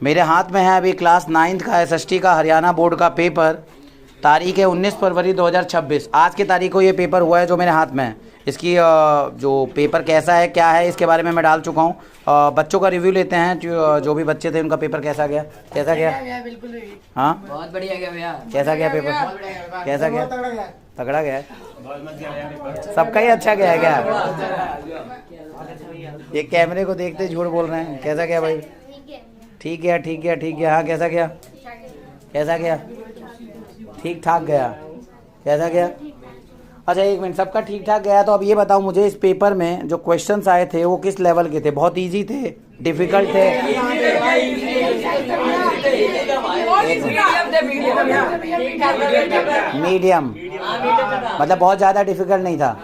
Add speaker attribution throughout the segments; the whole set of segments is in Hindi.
Speaker 1: मेरे हाथ में है अभी क्लास 9th का एसएसटी का हरियाणा बोर्ड का पेपर। तारीख है 19 फरवरी 2026। आज की तारीख को ये पेपर हुआ है जो मेरे हाथ में है। इसकी जो पेपर कैसा है क्या है इसके बारे में मैं डाल चुका हूँ। बच्चों का रिव्यू लेते हैं, जो भी बच्चे थे उनका पेपर कैसा गया। कैसा गया?
Speaker 2: बिल्कुल
Speaker 1: हाँ
Speaker 2: बहुत बढ़िया गया भैया।
Speaker 1: कैसा गया पेपर? कैसा गया? तगड़ा गया है। सबका ही अच्छा गया है क्या? ये कैमरे को देखते झूठ बोल रहे हैं। कैसा गया भाई? ठीक गया, ठीक गया, ठीक गया। हाँ कैसा गया? कैसा गया? ठीक ठाक गया। कैसा गया? अच्छा एक मिनट, सबका ठीक ठाक गया। तो अब ये बताओ मुझे, इस पेपर में जो क्वेश्चंस आए थे वो किस लेवल के थे? बहुत इजी थे, डिफिकल्ट थे? मीडियम, मतलब बहुत ज़्यादा डिफिकल्ट नहीं था।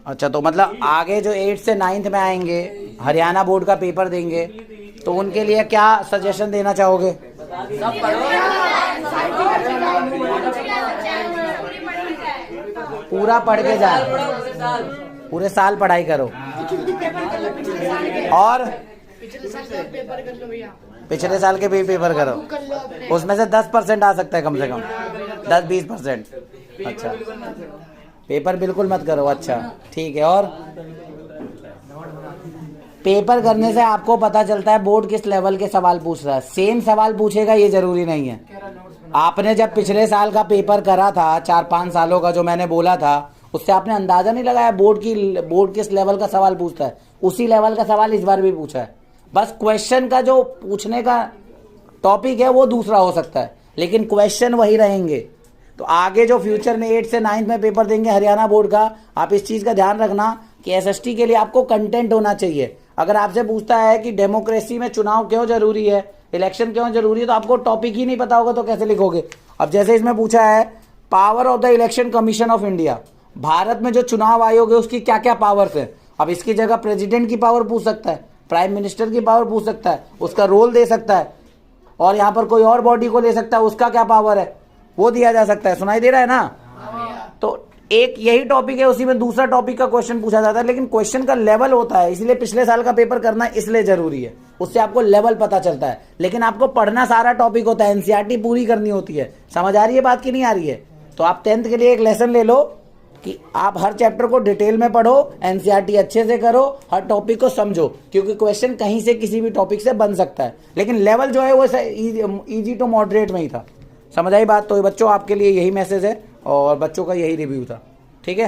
Speaker 1: अच्छा तो मतलब आगे जो 8 से 9th में आएंगे, हरियाणा बोर्ड का पेपर देंगे, तो उनके लिए क्या सजेशन देना चाहोगे? पूरा पढ़ के जाओ, पूरे साल पढ़ाई करो और पिछले साल के भी पेपर करो। उसमें से 10% आ सकता है, कम से कम 10-20%। अच्छा पेपर बिल्कुल मत करो। अच्छा ठीक है। और पेपर करने से आपको पता चलता है बोर्ड किस लेवल के सवाल पूछ रहा है। सेम सवाल पूछेगा ये जरूरी नहीं है। आपने जब पिछले साल का पेपर करा था, 4-5 सालों का जो मैंने बोला था, उससे आपने अंदाजा नहीं लगाया बोर्ड किस लेवल का सवाल पूछता है। उसी लेवल का सवाल इस बार भी पूछा है। बस क्वेश्चन का जो पूछने का टॉपिक है वो दूसरा हो सकता है, लेकिन क्वेश्चन वही रहेंगे। तो आगे जो फ्यूचर में 8 से 9th में पेपर देंगे हरियाणा बोर्ड का, आप इस चीज़ का ध्यान रखना कि एसएसटी के लिए आपको कंटेंट होना चाहिए। अगर आपसे पूछता है कि डेमोक्रेसी में चुनाव क्यों जरूरी है, इलेक्शन क्यों जरूरी है, तो आपको टॉपिक ही नहीं पता होगा तो कैसे लिखोगे? अब जैसे इसमें पूछा है power of the election commission of India, Bharat में जो चुनाव आयोग है उसकी क्या क्या पावर्स है। अब इसकी जगह प्रेसिडेंट की पावर पूछ सकता है, प्राइम मिनिस्टर की पावर पूछ सकता है, उसका रोल दे सकता है, और यहाँ पर कोई और बॉडी को ले सकता है, उसका क्या पावर है वो दिया जा सकता है। सुनाई दे रहा है ना? तो एक यही टॉपिक है, उसी में दूसरा टॉपिक का क्वेश्चन पूछा जाता है, लेकिन क्वेश्चन का लेवल होता है। इसलिए पिछले साल का पेपर करना इसलिए जरूरी है, उससे आपको लेवल पता चलता है। लेकिन आपको पढ़ना सारा टॉपिक होता है, एनसीईआरटी पूरी करनी होती है। समझ आ रही है बात की नहीं आ रही है? तो आप 10th के लिए एक लेसन ले लो कि आप हर चैप्टर को डिटेल में पढ़ो, एनसीईआरटी अच्छे से करो, हर टॉपिक को समझो, क्योंकि क्वेश्चन कहीं से किसी भी टॉपिक से बन सकता है। लेकिन लेवल जो है वो इजी टू मॉडरेट में ही था। समझ आई बात? तो बच्चों आपके लिए यही मैसेज है और बच्चों का यही रिव्यू था। ठीक है।